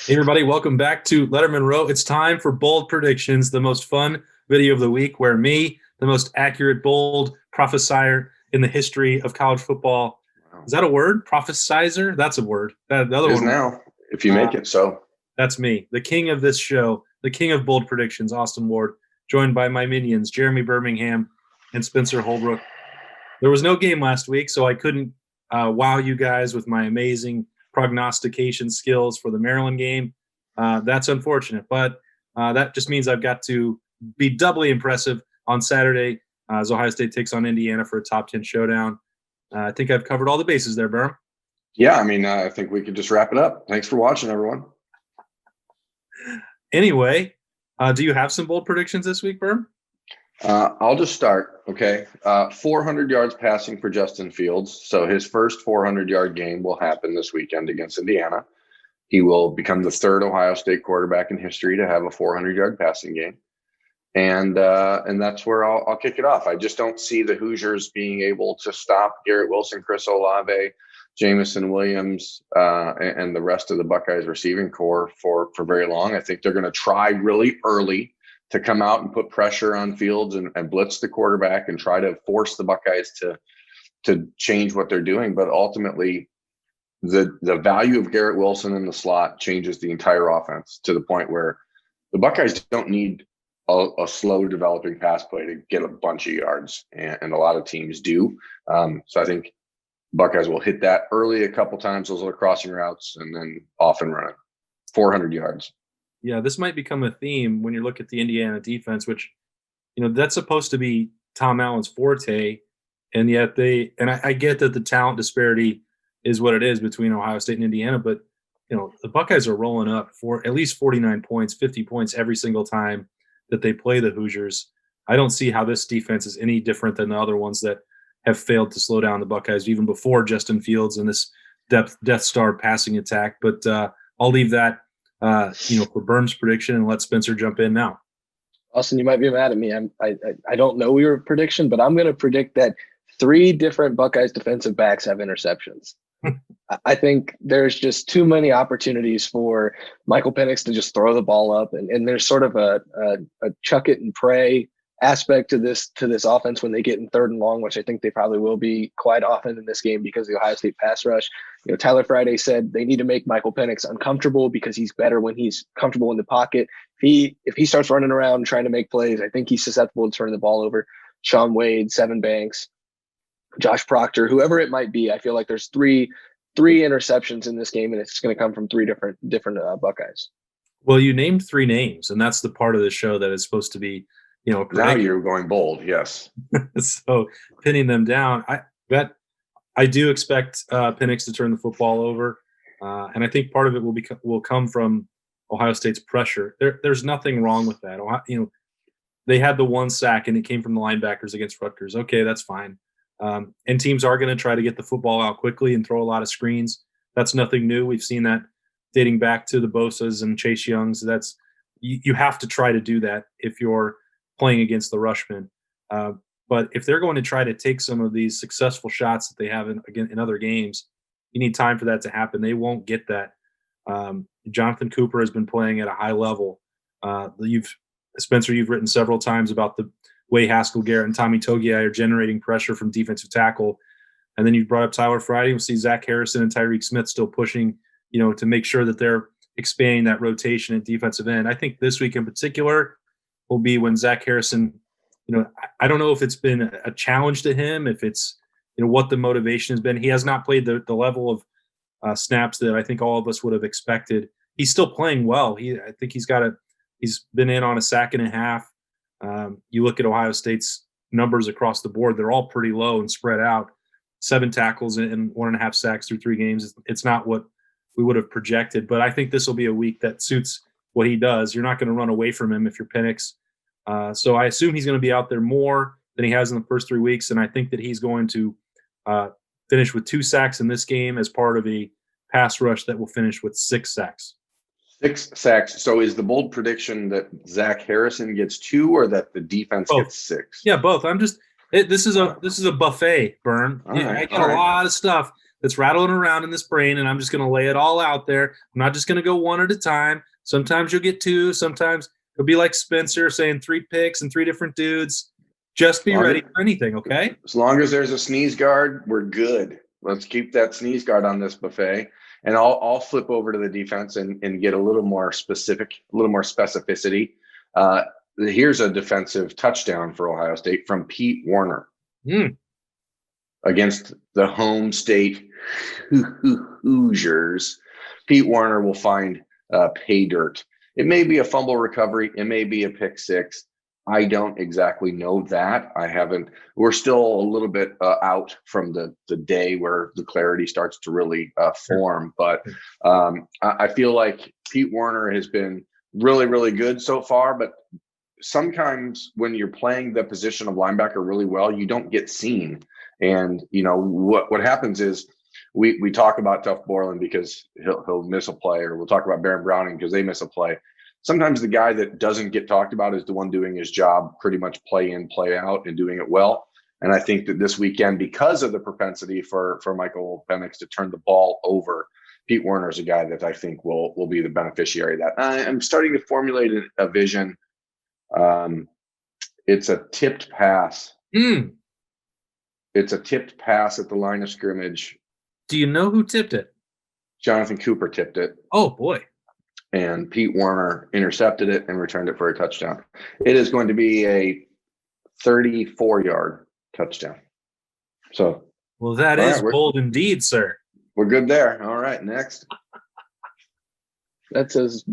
Hey everybody, welcome back to Lettermen Row. It's time for Bold Predictions, the most fun video of the week where me, the most accurate, bold prophesier in the history of college football. Wow. Is that a word? Prophesizer? That's a word. The other It is one now, if you make it so. That's me, the king of this show, the king of bold predictions, Austin Ward, joined by my minions, Jeremy Birmingham and Spencer Holbrook. There was no game last week, so I couldn't wow you guys with my amazing prognostication skills for the Maryland game. That's unfortunate, but that just means I've got to be doubly impressive on Saturday as Ohio State takes on Indiana for a top 10 showdown. I think I've covered all the bases there, Berm. Yeah, I think we could just wrap it up. Thanks for watching, everyone. Anyway, do you have some bold predictions this week, Berm? I'll just start, okay? 400 yards passing for Justin Fields. So his first 400-yard game will happen this weekend against Indiana. He will become the third Ohio State quarterback in history to have a 400-yard passing game. And that's where I'll kick it off. I just don't see the Hoosiers being able to stop Garrett Wilson, Chris Olave, Jamison Williams, and the rest of the Buckeyes receiving core for very long. I think they're going to try really early to come out and put pressure on Fields and blitz the quarterback and try to force the Buckeyes to change what they're doing. But ultimately, the value of Garrett Wilson in the slot changes the entire offense to the point where the Buckeyes don't need a slow developing pass play to get a bunch of yards, and a lot of teams do. So I think Buckeyes will hit that early a couple times, those little crossing routes, and then off and running 400 yards. Yeah, this might become a theme when you look at the Indiana defense, which, that's supposed to be Tom Allen's forte. And yet I get that the talent disparity is what it is between Ohio State and Indiana, but, the Buckeyes are rolling up for at least 49 points, 50 points every single time that they play the Hoosiers. I don't see how this defense is any different than the other ones that have failed to slow down the Buckeyes even before Justin Fields and this Death Star passing attack. But I'll leave that for Berm's prediction and let Spencer jump in now. Austin, you might be mad at me. I don't know your prediction, but I'm going to predict that 3 different Buckeyes defensive backs have interceptions. I think there's just too many opportunities for Michael Penix to just throw the ball up, and there's sort of a chuck it and pray aspect to this offense when they get in 3rd and long, which I think they probably will be quite often in this game because of the Ohio State pass rush. Tyler Friday said they need to make Michael Penix uncomfortable because he's better when he's comfortable in the pocket. If he starts running around trying to make plays, I think he's susceptible to turning the ball over. Sean Wade, Sevin Banks, Josh Proctor, whoever it might be, I feel like there's three interceptions in this game, and it's going to come from 3 different Buckeyes. Well, you named 3 names, and that's the part of the show that is supposed to be, now you're going bold. Yes. So pinning them down, I do expect Penix to turn the football over, and I think part of it will come from Ohio State's pressure. There's nothing wrong with that. They had the 1 sack, and it came from the linebackers against Rutgers. Okay, that's fine. And teams are going to try to get the football out quickly and throw a lot of screens. That's nothing new. We've seen that dating back to the Bosas and Chase Youngs. You have to try to do that if you're playing against the Rushmen. But if they're going to try to take some of these successful shots that they have in other games, you need time for that to happen. They won't get that. Jonathan Cooper has been playing at a high level. Spencer, you've written several times about the way Haskell Garrett and Tommy Togiai are generating pressure from defensive tackle. And then you brought up Tyler Friday. We'll see Zach Harrison and Tyreek Smith still pushing, to make sure that they're expanding that rotation at defensive end. I think this week in particular will be when Zach Harrison, I don't know if it's been a challenge to him, if it's, what the motivation has been. He has not played the level of snaps that I think all of us would have expected. He's still playing well. I think he's been in on a sack and a half. You look at Ohio State's numbers across the board, they're all pretty low and spread out. 7 tackles and 1.5 sacks through 3 games. It's not what we would have projected, but I think this will be a week that suits what he does. You're not going to run away from him if you're Penix. So I assume he's going to be out there more than he has in the first 3 weeks, and I think that he's going to finish with 2 sacks in this game as part of a pass rush that will finish with 6 sacks. 6 sacks. So is the bold prediction that Zach Harrison gets 2 or that the defense gets 6? Yeah, both. This is a buffet, Burn. I get a lot of stuff. that's rattling around in this brain, and I'm just going to lay it all out there. I'm not just going to go one at a time. Sometimes you'll get two. Sometimes it'll be like Spencer saying 3 picks and 3 different dudes. Just be ready for anything, okay? As long as there's a sneeze guard, we're good. Let's keep that sneeze guard on this buffet. And I'll flip over to the defense and get a little more specific, a little more specificity. Here's a defensive touchdown for Ohio State from Pete Warner against the home state Hoosiers. Pete Warner will find pay dirt. It may be a fumble recovery. It may be a pick six. I don't exactly know that. We're still a little bit out from the day where the clarity starts to really form. But I feel like Pete Warner has been really, really good so far. But sometimes when you're playing the position of linebacker really well, you don't get seen. And, what happens is we talk about Tuff Borland because he'll miss a play, or we'll talk about Baron Browning because they miss a play. Sometimes the guy that doesn't get talked about is the one doing his job pretty much play in, play out, and doing it well. And I think that this weekend, because of the propensity for Michael Penix to turn the ball over, Pete Warner is a guy that I think will be the beneficiary of that. I'm starting to formulate a vision. It's a tipped pass. It's a tipped pass at the line of scrimmage. Do you know who tipped it? Jonathan Cooper tipped it. Oh, boy. And Pete Warner intercepted it and returned it for a touchdown. It is going to be a 34-yard touchdown. So, well, that is bold indeed, sir. We're good there. All right, next. That's as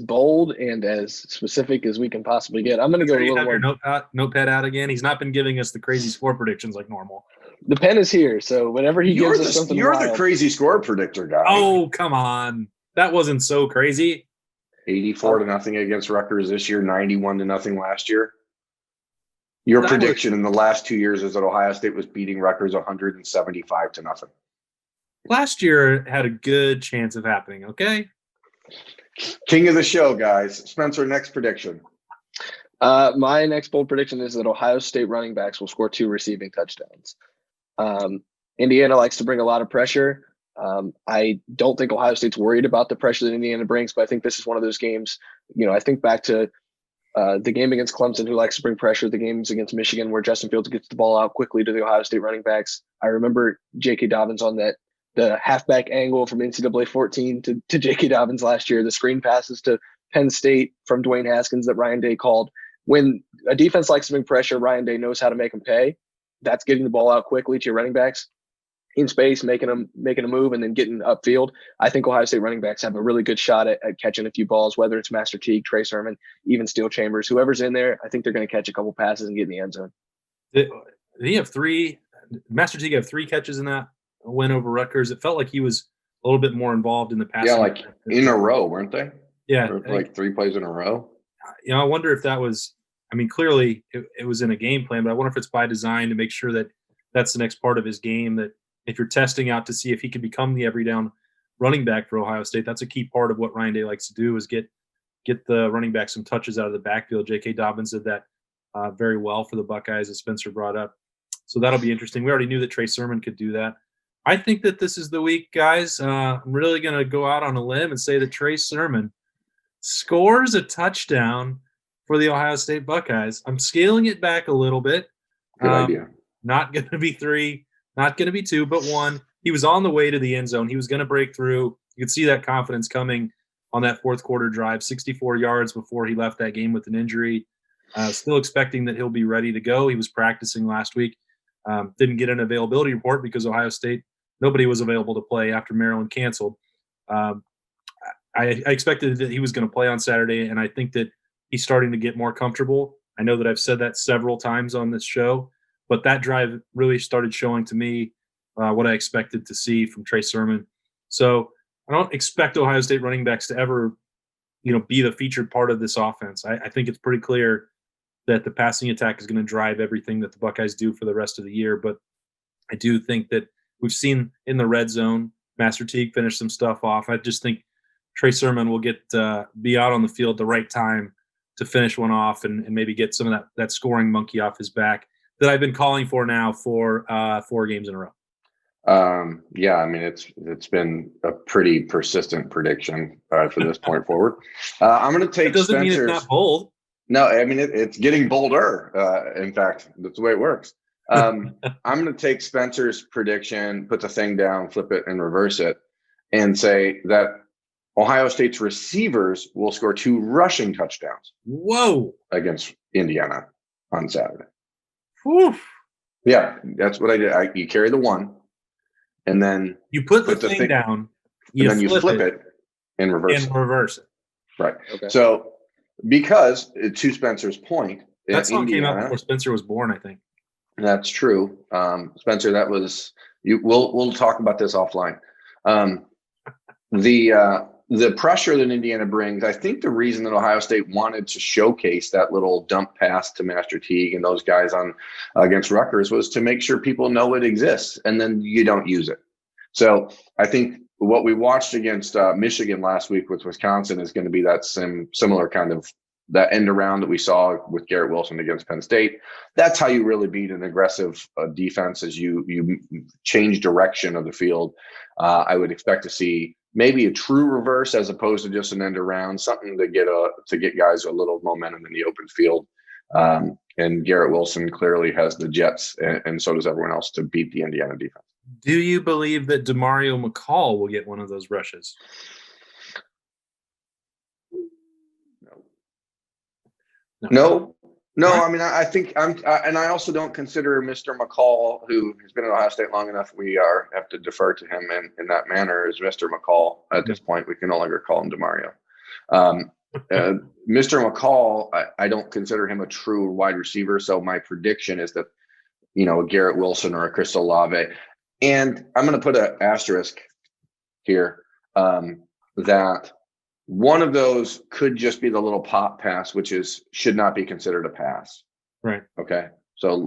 bold and as specific as we can possibly get. I'm going to go a little more. Notepad out again. He's not been giving us the crazy score predictions like normal. The pen is here, so whenever he gives us something, you're the crazy score predictor guy. Oh, come on. That wasn't so crazy. 84-0 against Rutgers this year, 91-0 last year. Your prediction in the last 2 years is that Ohio State was beating Rutgers 175-0. Last year had a good chance of happening, okay? King of the show, guys. Spencer, next prediction. My next bold prediction is that Ohio State running backs will score 2 receiving touchdowns. Indiana likes to bring a lot of pressure. I don't think Ohio State's worried about the pressure that Indiana brings, but I think this is one of those games. I think back to the game against Clemson, who likes to bring pressure, the games against Michigan, where Justin Fields gets the ball out quickly to the Ohio State running backs. I remember J.K. Dobbins on the halfback angle from NCAA 14 to J.K. Dobbins last year, the screen passes to Penn State from Dwayne Haskins that Ryan Day called. When a defense likes to bring pressure, Ryan Day knows how to make them pay. That's getting the ball out quickly to your running backs in space, making a move, and then getting upfield. I think Ohio State running backs have a really good shot at catching a few balls, whether it's Master Teague, Trey Sermon, even Steel Chambers, whoever's in there. I think they're going to catch a couple passes and get in the end zone. Did he have 3? Master Teague have 3 catches in that win over Rutgers. It felt like he was a little bit more involved in the passing. Yeah, like in a row, weren't they? Yeah, like 3 plays in a row. I wonder if that was. I mean, clearly it was in a game plan, but I wonder if it's by design to make sure that that's the next part of his game. That if you're testing out to see if he can become the every down running back for Ohio State, that's a key part of what Ryan Day likes to do is get the running back some touches out of the backfield. J.K. Dobbins did that very well for the Buckeyes, as Spencer brought up. So that'll be interesting. We already knew that Trey Sermon could do that. I think that this is the week, guys. I'm really going to go out on a limb and say that Trey Sermon scores a touchdown for the Ohio State Buckeyes. I'm scaling it back a little bit. Good idea. Not going to be 3, not going to be 2, but 1. He was on the way to the end zone. He was going to break through. You could see that confidence coming on that fourth quarter drive, 64 yards before he left that game with an injury. Still expecting that he'll be ready to go. He was practicing last week. Didn't get an availability report because Ohio State, nobody was available to play after Maryland canceled. I expected that he was going to play on Saturday, and I think that he's starting to get more comfortable. I know that I've said that several times on this show, but that drive really started showing to me what I expected to see from Trey Sermon. So I don't expect Ohio State running backs to ever, be the featured part of this offense. I think it's pretty clear that the passing attack is going to drive everything that the Buckeyes do for the rest of the year. But I do think that we've seen in the red zone, Master Teague finish some stuff off. I just think Trey Sermon will be out on the field the right time to finish one off and maybe get some of that scoring monkey off his back that I've been calling for now for 4 games in a row. Yeah, I mean, it's been a pretty persistent prediction from this point forward. I'm going to take It doesn't mean it's Spencer's. not bold. No, I mean, it's getting bolder. In fact, that's the way it works. I'm going to take Spencer's prediction, put the thing down, flip it, and reverse it, and say that Ohio State's receivers will score 2 rushing touchdowns. Whoa. Against Indiana on Saturday. Whew. Yeah, that's what I did. You carry the 1, and then you put the thing down, and then you flip it and reverse it. Right. Okay. So, because to Spencer's point, that song came out before Spencer was born, I think. That's true, Spencer. That was you. We'll talk about this offline. The pressure that Indiana brings, I think the reason that Ohio State wanted to showcase that little dump pass to Master Teague and those guys on against Rutgers was to make sure people know it exists, and then you don't use it. So I think what we watched against Michigan last week with Wisconsin is going to be that similar kind of that end around that we saw with Garrett Wilson against Penn State. That's how you really beat an aggressive defense, as you change direction of the field. I would expect to see maybe a true reverse as opposed to just an end around, something to get guys a little momentum in the open field. And Garrett Wilson clearly has the Jets, and so does everyone else, to beat the Indiana defense. Do you believe that Demario McCall will get one of those rushes? No. I mean, I think and I also don't consider Mr. McCall, who has been at Ohio State long enough, have to defer to him in that manner, as Mr. McCall. At this point, we can no longer call him Demario. Mr. McCall, I don't consider him a true wide receiver. So my prediction is that, a Garrett Wilson or a Chris Olave, and I'm going to put an asterisk here, that one of those could just be the little pop pass, which should not be considered a pass. Right. Okay. So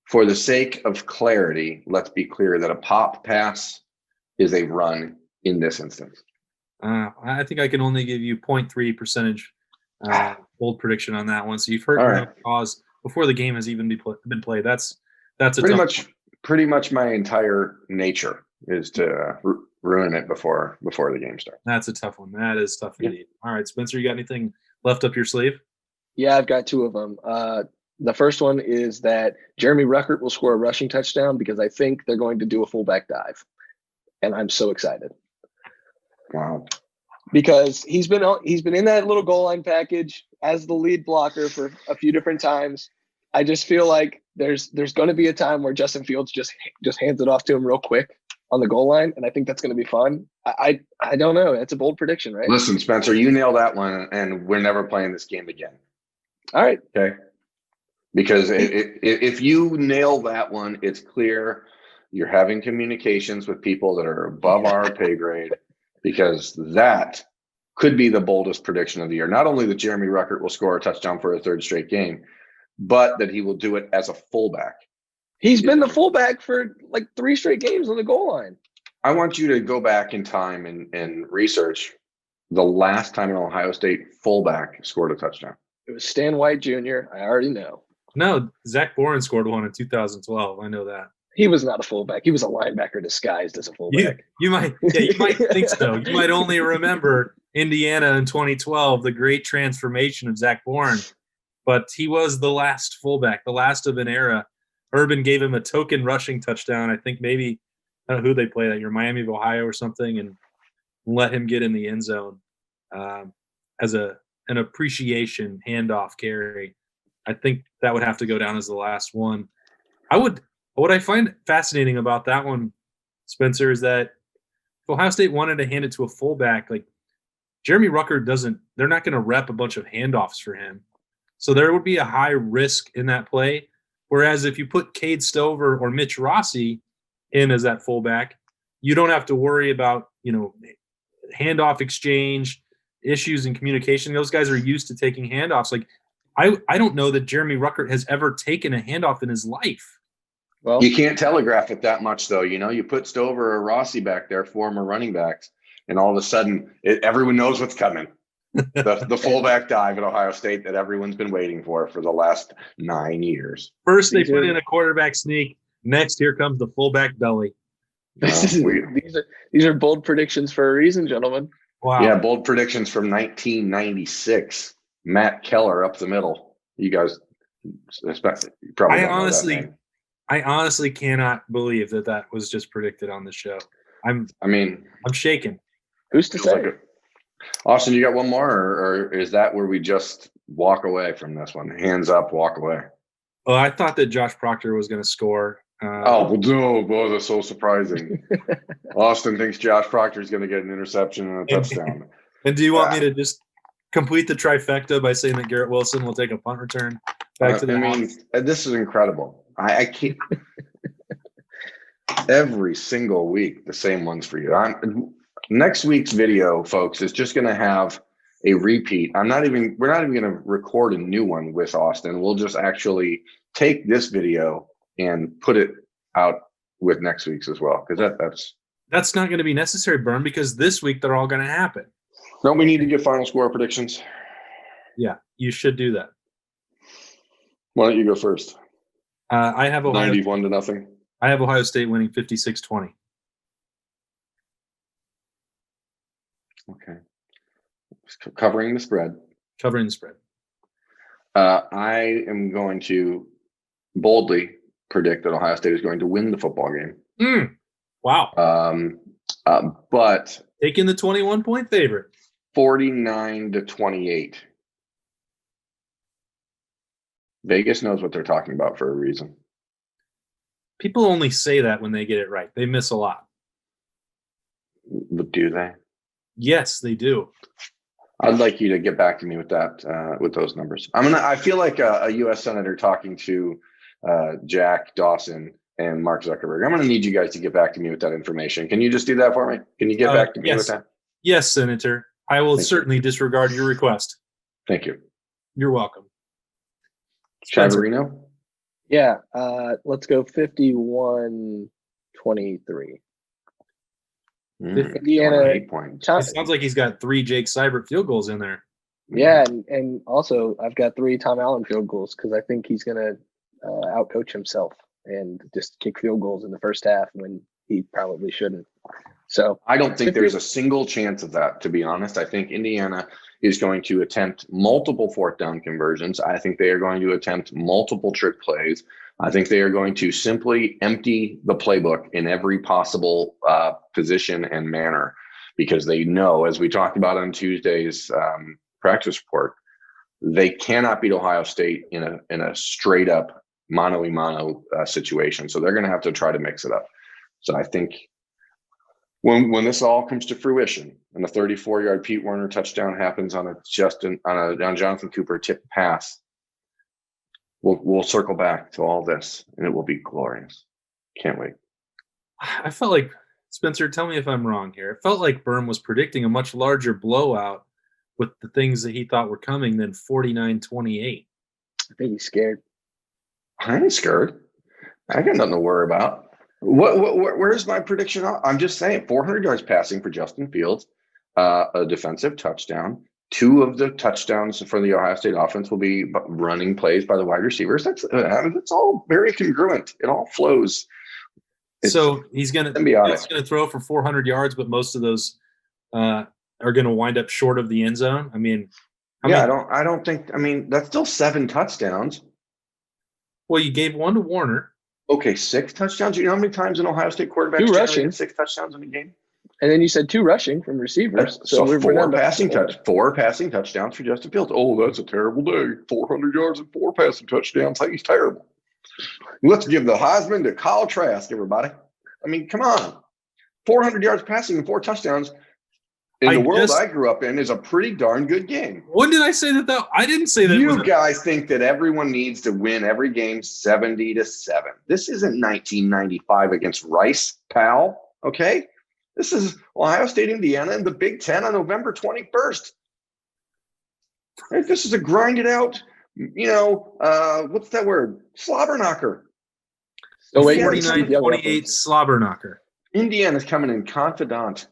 for the sake of clarity, let's be clear that a pop pass is a run in this instance. I think I can only give you 0.3% bold prediction on that one. So you've heard the cause before the game has even been played. That's a pretty much my entire nature is to ruin it before the game starts. That's a tough one. That is tough indeed. All right, Spencer, you got anything left up your sleeve? Yeah, I've got 2 of them. The first one is that Jeremy Ruckert will score a rushing touchdown because I think they're going to do a fullback dive, and I'm so excited. Wow. Because he's been in that little goal line package as the lead blocker for a few different times. I just feel like there's going to be a time where Justin Fields just hands it off to him real quick on the goal line, and I think that's going to be fun. I don't know. It's a bold prediction, right? Listen, Spencer, you nailed that one, and we're never playing this game again. All right. Okay. Because if you nail that one, it's clear you're having communications with people that are above our pay grade, because that could be the boldest prediction of the year. Not only that Jeremy Ruckert will score a touchdown for a 3rd straight game, but that he will do it as a fullback. He's been the fullback for like 3 straight games on the goal line. I want you to go back in time and research the last time an Ohio State fullback scored a touchdown. It was Stan White Jr. I already know. No, Zach Boren scored one in 2012. I know that. He was not a fullback. He was a linebacker disguised as a fullback. You might think so. You might only remember Indiana in 2012, the great transformation of Zach Boren. But he was the last fullback, the last of an era. Urban gave him a token rushing touchdown. I think maybe, I don't know who they played that year, Miami of Ohio or something, and let him get in the end zone as an appreciation handoff carry. I think that would have to go down as the last one. What I find fascinating about that one, Spencer, is that if Ohio State wanted to hand it to a fullback, like Jeremy Ruckert they're not going to rep a bunch of handoffs for him. So there would be a high risk in that play. Whereas if you put Cade Stover or Mitch Rossi in as that fullback, you don't have to worry about, handoff exchange, issues in communication. Those guys are used to taking handoffs. Like I don't know that Jeremy Ruckert has ever taken a handoff in his life. Well, you can't telegraph it that much, though. You put Stover or Rossi back there, former running backs, and all of a sudden everyone knows what's coming. The fullback dive at Ohio State that everyone's been waiting for the last 9 years. First, they put in a quarterback sneak. Next, here comes the fullback belly. These are bold predictions for a reason, gentlemen. Wow. Yeah, bold predictions from 1996. Matt Keller up the middle. You guys, especially, you probably don't know that name. I honestly cannot believe that was just predicted on the show. I'm shaking. Who's to say? Austin, you got one more, or is that where we just walk away from this one? Hands up, walk away. Oh, I thought that Josh Proctor was going to score. Boy, that's so surprising. Austin thinks Josh Proctor is going to get an interception and a touchdown. And do you want me to just complete the trifecta by saying that Garrett Wilson will take a punt return back to the house? This is incredible. I can't. Every single week, the same ones for you. Next week's video, folks, is just going to have a repeat. We're not even going to record a new one with Austin. We'll just actually take this video and put it out with next week's as well, because that's not going to be necessary, Burn, because this week they're all going to happen. Don't we need to give final score predictions? Yeah, you should do that. Why don't you go first? I have 91-0. I have Ohio State winning 56-20. Okay. Covering the spread. Covering the spread. I am going to boldly predict that Ohio State is going to win the football game. Wow. But taking the 21-point favorite. 49-28. Vegas knows what they're talking about for a reason. People only say that when they get it right. They miss a lot. But do they? Yes, they do. I'd like you to get back to me with that, with those numbers. I feel like a U.S. Senator talking to Jack Dawson and Mark Zuckerberg. I'm going to need you guys to get back to me with that information. Can you just do that for me? Can you get back to me with that? Yes, Senator. I will certainly disregard your request. Thank you. You're welcome. Chavarino? Yeah. Let's go 51-23. Indiana 8 points. It sounds like he's got 3 Jake Seibert field goals in there. Yeah, and also I've got 3 Tom Allen field goals because I think he's going to outcoach himself and just kick field goals in the first half when he probably shouldn't. So I don't think there's a single chance of that, to be honest. I think Indiana is going to attempt multiple fourth down conversions. I think they are going to attempt multiple trick plays. I think they are going to simply empty the playbook in every possible position and manner, because they know, as we talked about on Tuesday's practice report, they cannot beat Ohio State in a straight up mano-a-mano situation. So they're going to have to try to mix it up. So I think when this all comes to fruition and the 34-yard Pete Werner touchdown happens on Jonathan Cooper tip pass, we'll circle back to all this and it will be glorious. Can't wait. I felt like, Spencer, tell me if I'm wrong here. It felt like Berm was predicting a much larger blowout with the things that he thought were coming than 49-28. I think he's scared. I ain't scared. I got nothing to worry about. Where's my prediction? I'm just saying 400 yards passing for Justin Fields, a defensive touchdown. 2 of the touchdowns for the Ohio State offense will be running plays by the wide receivers. That's all very congruent. It all flows. So he's going to throw for 400 yards, but most of those are going to wind up short of the end zone. I don't think. That's still 7 touchdowns. Well, you gave 1 to Warner. Okay, 6 touchdowns. You know how many times an Ohio State quarterback 2 rushing, 6 touchdowns in a game? And then you said 2 rushing from receivers. So 4 passing touchdowns for Justin Fields. Oh, that's a terrible day. 400 yards and 4 passing touchdowns. He's terrible. Let's give the Heisman to Kyle Trask, everybody. Come on. 400 yards passing and 4 touchdowns in the world I grew up in is a pretty darn good game. When did I say that, though? I didn't say that. You guys think that everyone needs to win every game 70-7. This isn't 1995 against Rice, pal. Okay? This is Ohio State, Indiana, in the Big Ten on November 21st. Right? This is a grinded out, what's that word? Slobber knocker. 49-28 slobber knocker. Indiana's coming in confidant.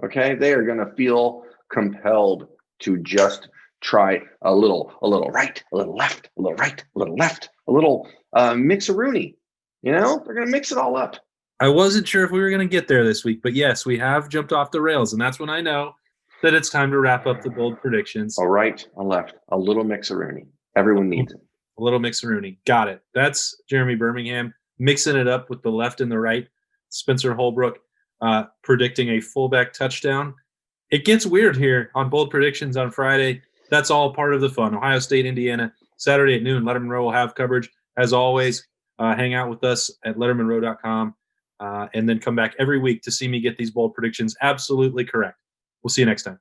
Okay, they are going to feel compelled to just try a little right, a little left, a little right, a little left, a little mix-a-rooney. They're going to mix it all up. I wasn't sure if we were going to get there this week, but yes, we have jumped off the rails, and that's when I know that it's time to wrap up the bold predictions. All right, on left, a little mix-a-rooney. Everyone needs it. A little mix-a-rooney. Got it. That's Jeremy Birmingham mixing it up with the left and the right. Spencer Holbrook predicting a fullback touchdown. It gets weird here on bold predictions on Friday. That's all part of the fun. Ohio State, Indiana, Saturday at noon. Lettermen Row will have coverage. As always, hang out with us at lettermenrow.com and then come back every week to see me get these bold predictions absolutely correct. We'll see you next time.